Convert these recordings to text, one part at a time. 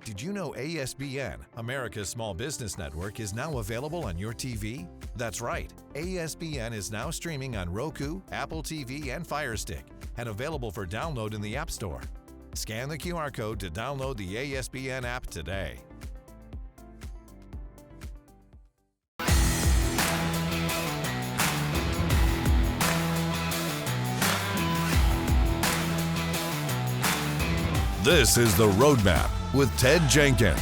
Did you know ASBN, America's Small Business Network, is now available on your TV? That's right. ASBN is now streaming on Roku, Apple TV, and Fire Stick, and available for download in the App Store. Scan the QR code to download the ASBN app today. This is The Roadmap with Ted Jenkins.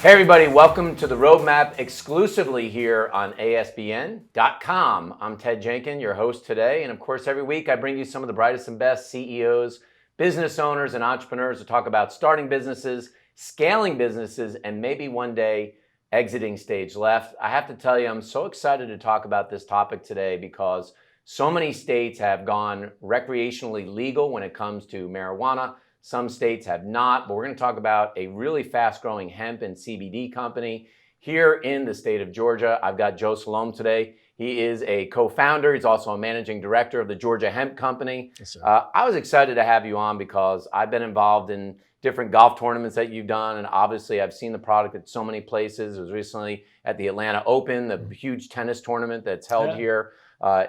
Hey everybody, welcome to The Roadmap exclusively here on ASBN.com. I'm Ted Jenkins, your host today, and of course every week I bring you some of the brightest and best CEOs, business owners, and entrepreneurs to talk about starting businesses, scaling businesses, and maybe one day exiting stage left. I have to tell you, I'm so excited to talk about this topic today because so many states have gone recreationally legal when it comes to marijuana. Some states have not, but we're going to talk about a really fast-growing hemp and CBD company here in the state of Georgia. I've got Joe Salome today. He is a co-founder. He's also a managing director of the Georgia Hemp Company. Yes, sir. I was excited to have you on because I've been involved in different golf tournaments that you've done, and obviously I've seen the product at so many places. It was recently at the Atlanta Open, the huge tennis tournament that's held here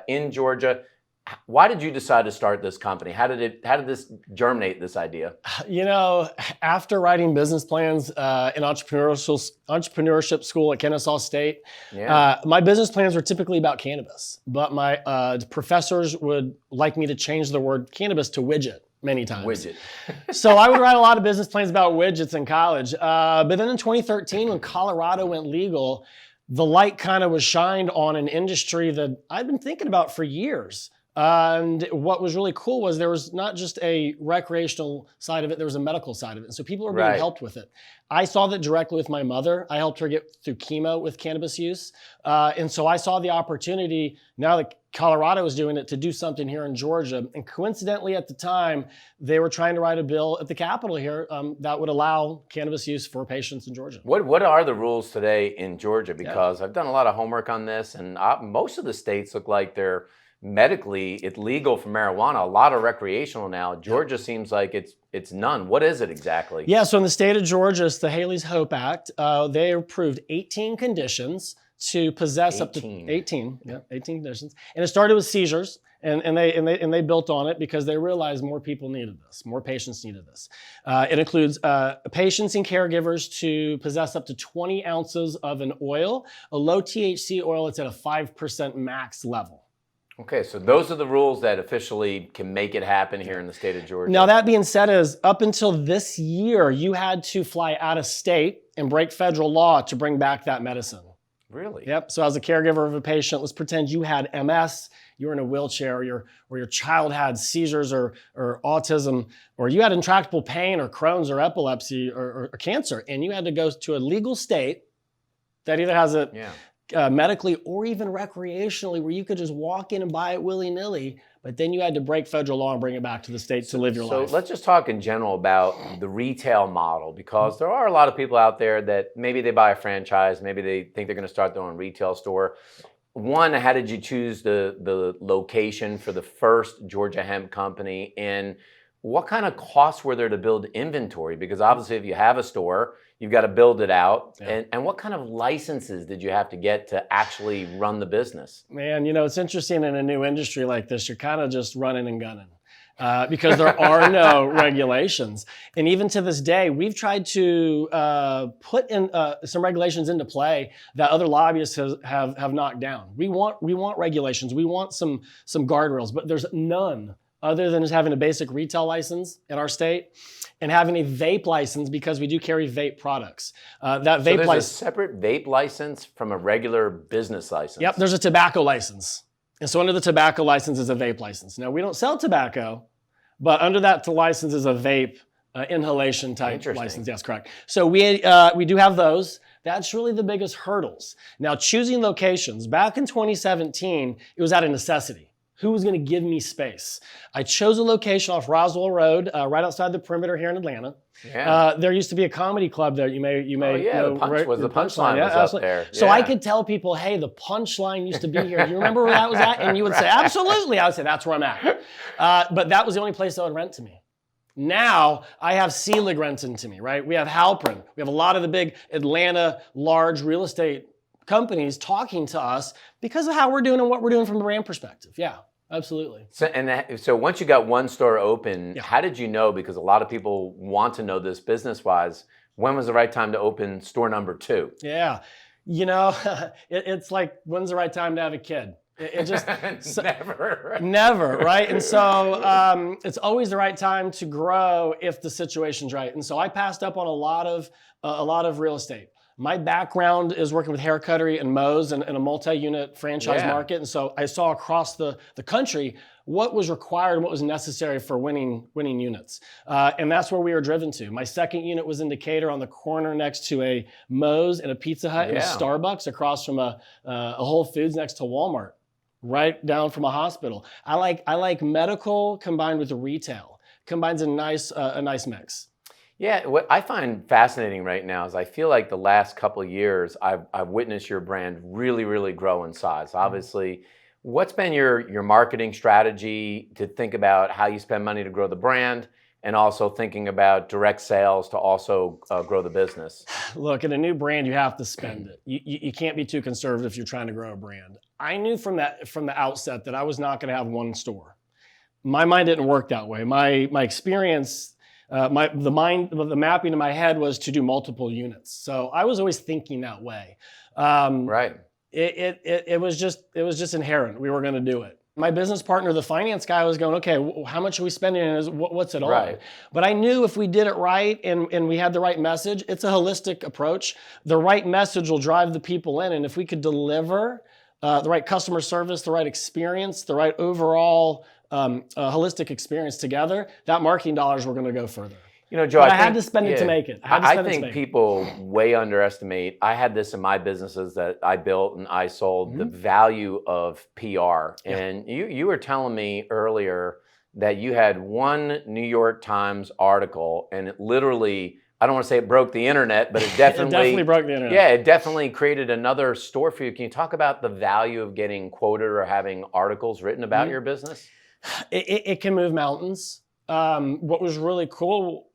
in Georgia. Why did you decide to start this company? How did this germinate, this idea? You know, after writing business plans in entrepreneurship school at Kennesaw State, my business plans were typically about cannabis, but my professors would like me to change the word cannabis to widget many times. Widget. So I would write a lot of business plans about widgets in college. But then in 2013, when Colorado went legal, the light kind of was shined on an industry that I'd been thinking about for years. And what was really cool was there was not just a recreational side of it, there was a medical side of it. And so people were being helped with it. I saw that directly with my mother. I helped her get through chemo with cannabis use. And so I saw the opportunity, now that Colorado was doing it, to do something here in Georgia. And coincidentally at the time, they were trying to write a bill at the Capitol here that would allow cannabis use for patients in Georgia. What are the rules today in Georgia? Because I've done a lot of homework on this, and most of the states look like they're medically, it's legal for marijuana, a lot of recreational now. Georgia seems like it's none. What is it exactly? Yeah, so in the state of Georgia, it's the Haley's Hope Act. They approved 18 conditions to possess up to 18 conditions. And it started with seizures, and they built on it because they realized more people needed this, more patients needed this. It includes patients and caregivers to possess up to 20 ounces of an oil, a low THC oil that's at a 5% max level. Okay, so those are the rules that officially can make it happen here in the state of Georgia. Now, that being said, is up until this year, you had to fly out of state and break federal law to bring back that medicine. Really? Yep. So as a caregiver of a patient, let's pretend you had MS, you were in a wheelchair, or your child had seizures or autism, or you had intractable pain or Crohn's or epilepsy or cancer, and you had to go to a legal state that either has it medically or even recreationally, where you could just walk in and buy it willy-nilly, but then you had to break federal law and bring it back to the state to live your life. So let's just talk in general about the retail model, because there are a lot of people out there that maybe they buy a franchise, maybe they think they're going to start their own retail store. One, how did you choose the location for the first Georgia Hemp Company, and what kind of costs were there to build inventory? Because obviously if you have a store, you've got to build it out. And what kind of licenses did you have to get to actually run the business? Man, you know, it's interesting in a new industry like this, you're kind of just running and gunning because there are no regulations. And even to this day, we've tried to put in some regulations into play that other lobbyists have knocked down. We want regulations. We want some guardrails, but there's none other than just having a basic retail license in our state and having a vape license, because we do carry vape products. That vape there's license, a separate vape license from a regular business license? Yep, there's a tobacco license. And so under the tobacco license is a vape license. Now, we don't sell tobacco, but under that license is a vape inhalation type license. Yes, correct. So we do have those. That's really the biggest hurdles. Now, choosing locations. Back in 2017, it was out of necessity. Who was going to give me space? I chose a location off Roswell Road, right outside the perimeter here in Atlanta. Yeah. There used to be a comedy club there. You may know, the punchline yeah, was absolutely. up there. So I could tell people, hey, the punchline used to be here. Do you remember where that was at? And you would say, absolutely. I would say, that's where I'm at. But that was the only place that would rent to me. Now I have Selig renting to me, right? We have Halprin. We have a lot of the big Atlanta large real estate companies talking to us because of how we're doing and what we're doing from a brand perspective. Yeah, absolutely. So once you got one store open, Yeah. how did you know? Because a lot of people want to know this business-wise. When was the right time to open store number 2? Yeah. You know, it's like, when's the right time to have a kid? It just Never. never, right? And so it's always the right time to grow if the situation's right. And so I passed up on a lot of real estate. My background is working with haircuttery and Moe's in a multi-unit franchise market. And so I saw across the country what was required and what was necessary for winning units. And that's where we were driven to. My second unit was in Decatur on the corner next to a Moe's and a Pizza Hut and a Starbucks across from a Whole Foods next to Walmart, right down from a hospital. I like medical combined with retail. Combines a nice mix. Yeah, what I find fascinating right now is I feel like the last couple of years I've witnessed your brand really, really grow in size. Obviously, what's been your marketing strategy to think about how you spend money to grow the brand, and also thinking about direct sales to also grow the business? Look, in a new brand, you have to spend it. You can't be too conservative if you're trying to grow a brand. I knew from the outset that I was not going to have one store. My mind didn't work that way. My experience. The mapping in my head was to do multiple units. So I was always thinking that way. Right. It was just inherent. We were going to do it. My business partner, the finance guy, was going, okay, how much are we spending and what's it on? Right. But I knew if we did it right and we had the right message, it's a holistic approach. The right message will drive the people in. And if we could deliver the right customer service, the right experience, the right overall holistic experience together, that marketing dollars were going to go further. You know, Joe, but I had to spend it to make it. I think people way underestimate. I had this in my businesses that I built and I sold, the value of PR. Yeah. And you were telling me earlier that you had one New York Times article, and it literally, I don't want to say it broke the internet, but it definitely, it definitely broke the internet. Yeah, it definitely created another store for you. Can you talk about the value of getting quoted or having articles written about your business? It can move mountains. What was really cool,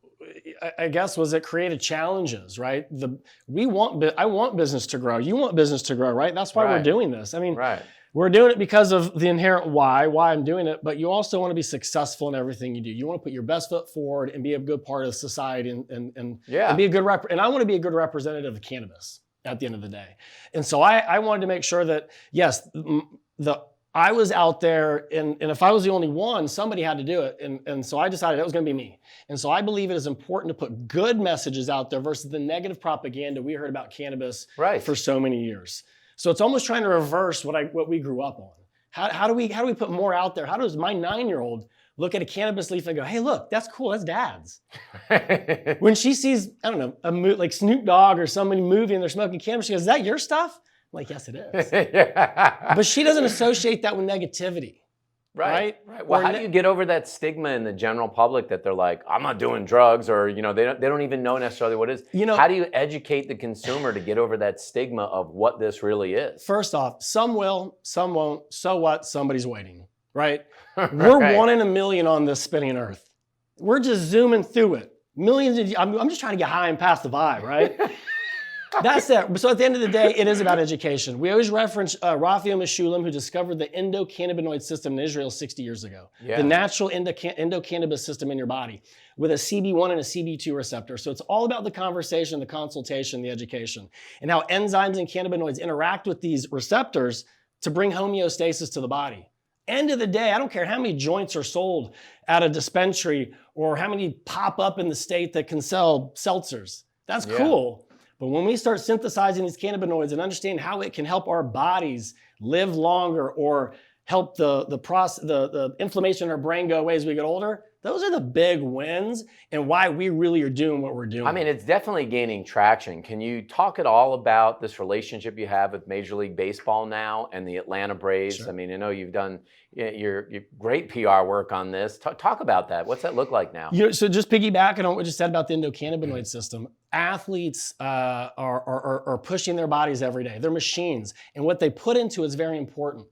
I guess, was it created challenges, right? I want business to grow. You want business to grow, right? That's why we're doing this. I mean, we're doing it because of the inherent why I'm doing it, but you also want to be successful in everything you do. You want to put your best foot forward and be a good part of society and be a good and I want to be a good representative of cannabis at the end of the day. And so I wanted to make sure that, yes, I was out there, and if I was the only one, somebody had to do it. And so I decided that was going to be me. And so I believe it is important to put good messages out there versus the negative propaganda we heard about cannabis for so many years. So it's almost trying to reverse what we grew up on. How do we put more out there? How does my 9-year-old look at a cannabis leaf and go, hey, look, that's cool, that's dad's. When she sees, I don't know, like Snoop Dogg or somebody moving and they're smoking cannabis, she goes, is that your stuff? I'm like, yes, it is. But she doesn't associate that with negativity. Right. Well, how do you get over that stigma in the general public that they're like, I'm not doing drugs, or they don't even know necessarily what it is? How do you educate the consumer to get over that stigma of what this really is? First off, some will, some won't. So what? Somebody's waiting. Right? We're 1 in a million on this spinning earth. We're just zooming through it. Millions. I'm just trying to get high and pass the vibe. Right? That's it. So at the end of the day, it is about education. We always reference Raphael Mechoulam, who discovered the endocannabinoid system in Israel 60 years ago. The natural endocannabis system in your body with a CB1 and a CB2 receptor. So it's all about the conversation, the consultation, the education, and how enzymes and cannabinoids interact with these receptors to bring homeostasis to the body. End of the day, I don't care how many joints are sold at a dispensary or how many pop up in the state that can sell seltzers. That's cool. But when we start synthesizing these cannabinoids and understanding how it can help our bodies live longer or help the inflammation in our brain go away as we get older, those are the big wins and why we really are doing what we're doing. I mean, it's definitely gaining traction. Can you talk at all about this relationship you have with Major League Baseball now and the Atlanta Braves? Sure. I mean, I know you've done your great PR work on this. Talk about that. What's that look like now? So just piggybacking on what you said about the endocannabinoid system, Athletes are pushing their bodies every day. They're machines. And what they put into is very important.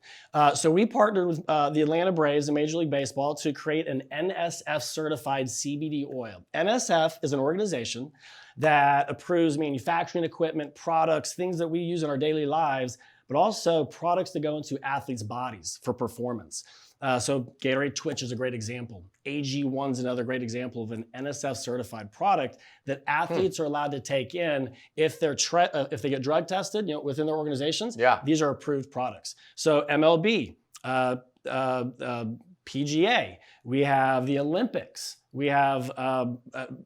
So we partnered with the Atlanta Braves and Major League Baseball to create an NSF certified CBD oil. NSF is an organization that approves manufacturing equipment, products, things that we use in our daily lives, but also products that go into athletes' bodies for performance. So Gatorade Twitch is a great example. AG1 is another great example of an NSF certified product that athletes are allowed to take in if if they get drug tested, within their organizations. Yeah. These are approved products. So MLB, PGA, we have the Olympics. We have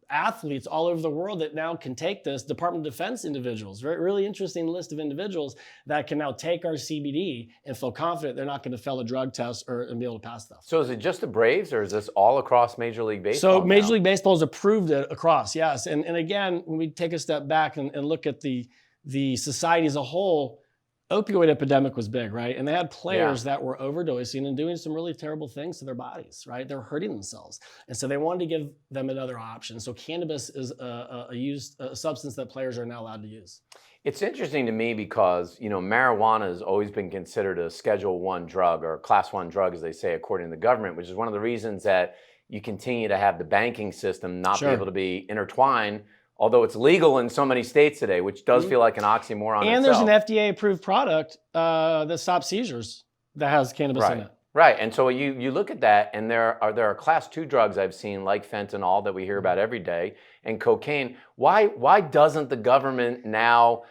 athletes all over the world that now can take this. Department of Defense individuals, really interesting list of individuals that can now take our CBD and feel confident they're not going to fail a drug test and be able to pass stuff. So is it just the Braves, or is this all across Major League Baseball? So Major League Baseball has approved it across, yes. And again, when we take a step back and look at the society as a whole, opioid epidemic was big, right? And they had players that were overdosing and doing some really terrible things to their bodies, right? They're hurting themselves. And so they wanted to give them another option. So cannabis is a substance that players are now allowed to use. It's interesting to me because, marijuana has always been considered a Schedule I drug, or Class I drug, as they say, according to the government, which is one of the reasons that you continue to have the banking system not be able to be intertwined, although it's legal in so many states today, which does feel like an oxymoron And itself. there's an FDA-approved product that stops seizures that has cannabis in it. Right, and so you look at that, and there are Class II drugs I've seen, like fentanyl, that we hear about every day, and cocaine. Why doesn't the government now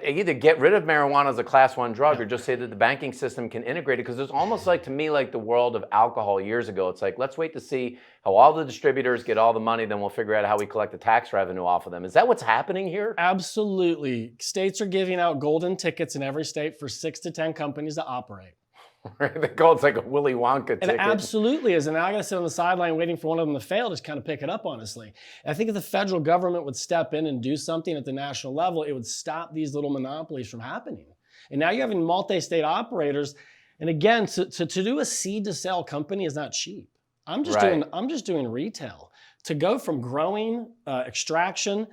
either get rid of marijuana as a Class I drug, or just say that the banking system can integrate it? Because it's almost like, to me, like the world of alcohol years ago. It's like, let's wait to see how all the distributors get all the money, then we'll figure out how we collect the tax revenue off of them. Is that what's happening here? Absolutely. States are giving out golden tickets in every state for 6 to 10 companies to operate. They call it like a Willy Wonka ticket. It absolutely is. And now I got to sit on the sideline waiting for one of them to fail to kind of pick it up, honestly. And I think if the federal government would step in and do something at the national level, it would stop these little monopolies from happening. And now you're having multi-state operators. And again, to do a seed to sell company is not cheap. I'm just doing retail. To go from growing, extraction,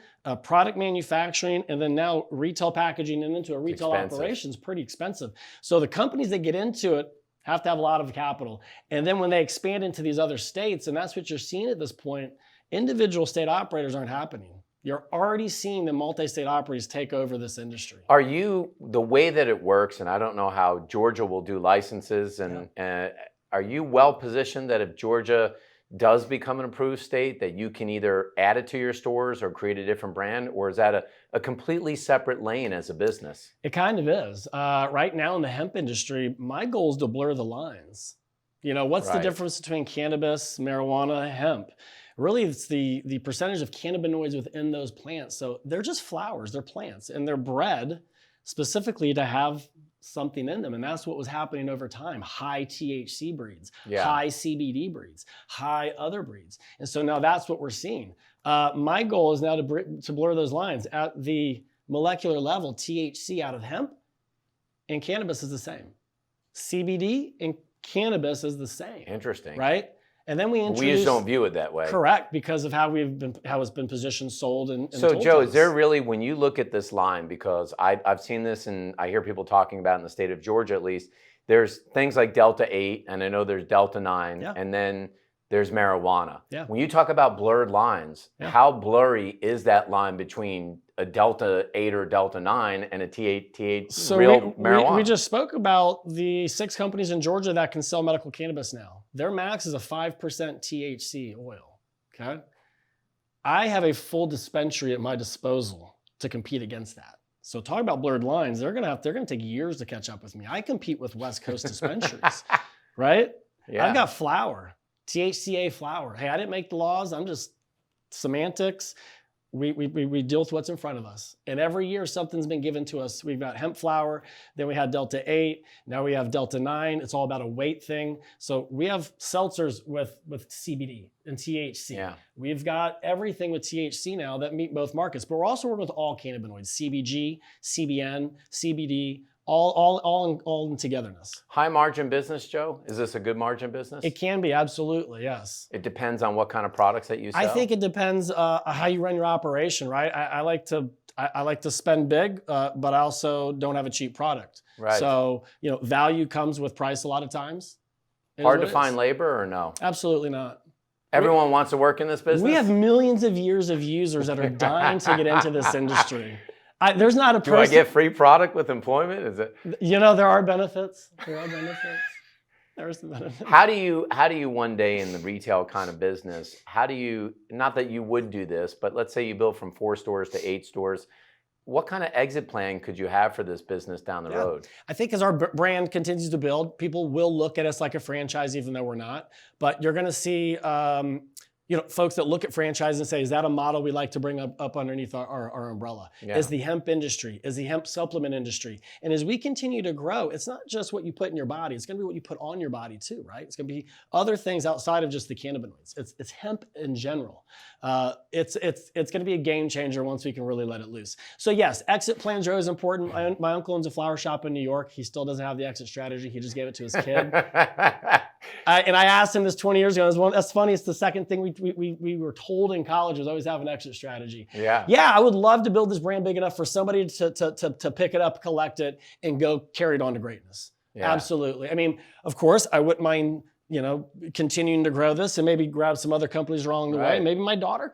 product manufacturing, and then now retail packaging and into a retail operation is pretty expensive. So the companies that get into it have to have a lot of capital. And then when they expand into these other states, and that's what you're seeing at this point, individual state operators aren't happening. You're already seeing the multi-state operators take over this industry. Are you, the way that it works, and I don't know how Georgia will do licenses, and are you well positioned that if Georgia does become an approved state, that you can either add it to your stores or create a different brand, or is that a completely separate lane as a business? It kind of is. Right now in the hemp industry, my goal is to blur the lines. What's the difference between cannabis, marijuana, hemp? Really, it's the percentage of cannabinoids within those plants. So they're just flowers, they're plants, and they're bred specifically to have something in them. And that's what was happening over time. High THC breeds, high CBD breeds, high other breeds. And so now that's what we're seeing. My goal is now to blur those lines. At the molecular level, THC out of hemp and cannabis is the same. CBD and cannabis is the same. Interesting. Right? And then we just don't view it that way. Correct, because of how it's been positioned, sold, and so told Joe, us. is there really, when you look at this line, because I've seen this and I hear people talking about in the state of Georgia at least, there's things like Delta 8, and I know there's Delta 9, and then there's marijuana. Yeah. When you talk about blurred lines, how blurry is that line between a Delta 8 or Delta 9 and a T8 real marijuana? We just spoke about the 6 companies in Georgia that can sell medical cannabis now. Their max is a 5% THC oil, okay? I have a full dispensary at my disposal to compete against that. So talk about blurred lines, they're gonna take years to catch up with me. I compete with West Coast dispensaries, right? Yeah. I've got flower. THCA flower. Hey, I didn't make the laws. I'm just semantics. We deal with what's in front of us. And every year something's been given to us. We've got hemp flower, then we had Delta 8, now we have Delta 9. It's all about a weight thing. So we have seltzers with CBD and THC. Yeah. We've got everything with THC now that meet both markets. But we're also working with all cannabinoids, CBG, CBN, CBD, all in togetherness. High margin business, Joe? Is this a good margin business? It can be, absolutely, yes. It depends on what kind of products that you sell? I think it depends how you run your operation, right? I like to spend big, but I also don't have a cheap product. Right. So, value comes with price a lot of times. Hard to find labor or no? Absolutely not. Everyone wants to work in this business? We have millions of years of users that are dying to get into this industry. There's not a person. Do I get free product with employment? Is it? There are benefits. There's the benefits. How do you one day in the retail kind of business, not that you would do this, but let's say you build from 4 stores to 8 stores. What kind of exit plan could you have for this business down the road? I think as our brand continues to build, people will look at us like a franchise, even though we're not. But you're going to see folks that look at franchise and say, is that a model we like to bring up underneath our umbrella? Yeah. Is the hemp industry, is the hemp supplement industry. And as we continue to grow, it's not just what you put in your body, it's gonna be what you put on your body too, right? It's gonna be other things outside of just the cannabinoids. It's hemp in general. It's gonna be a game changer once we can really let it loose. So yes, exit plans are always important. My uncle owns a flower shop in New York. He still doesn't have the exit strategy. He just gave it to his kid. And I asked him this 20 years ago. That's funny. It's the second thing we were told in college was always have an exit strategy. Yeah. Yeah, I would love to build this brand big enough for somebody to pick it up, collect it, and go carry it on to greatness. Yeah. Absolutely. I mean, of course, I wouldn't mind continuing to grow this and maybe grab some other companies along the way. Maybe my daughter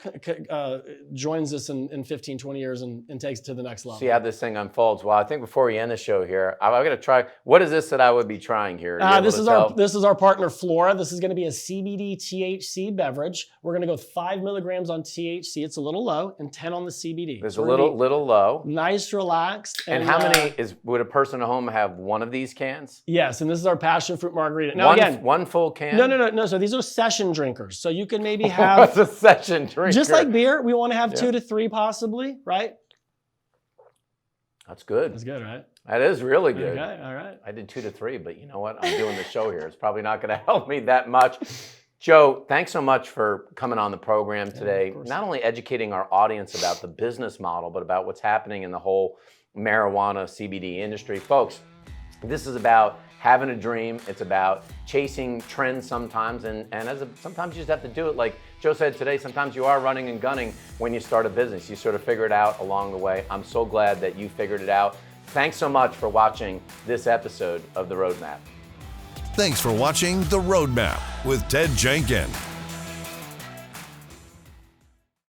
joins us in 15, 20 years and takes it to the next level. See how this thing unfolds. Well, I think before we end the show here, I'm going to try. What is this that I would be trying here? This is our partner, Flora. This is going to be a CBD THC beverage. We're going to go 5 milligrams on THC. It's a little low, and 10 on the CBD. It's a little low. Nice, relaxed. And how many would a person at home have one of these cans? Yes, and this is our passion fruit margarita. Now one full can? No. So these are session drinkers. So you can maybe have. What's a session drinker? Just like beer, we want to have 2 to 3 possibly, right? That's good. That's good, right? That is really good. Okay, all right. I did 2 to 3, but you know what? I'm doing the show here. It's probably not going to help me that much. Joe, thanks so much for coming on the program today. Not only educating our audience about the business model, but about what's happening in the whole marijuana CBD industry. Folks, this is about having a dream. It's about chasing trends sometimes, and sometimes you just have to do it. Like Joe said today, sometimes you are running and gunning when you start a business. You sort of figure it out along the way. I'm so glad that you figured it out. Thanks so much for watching this episode of The Roadmap. Thanks for watching The Roadmap with Ted Jenkins.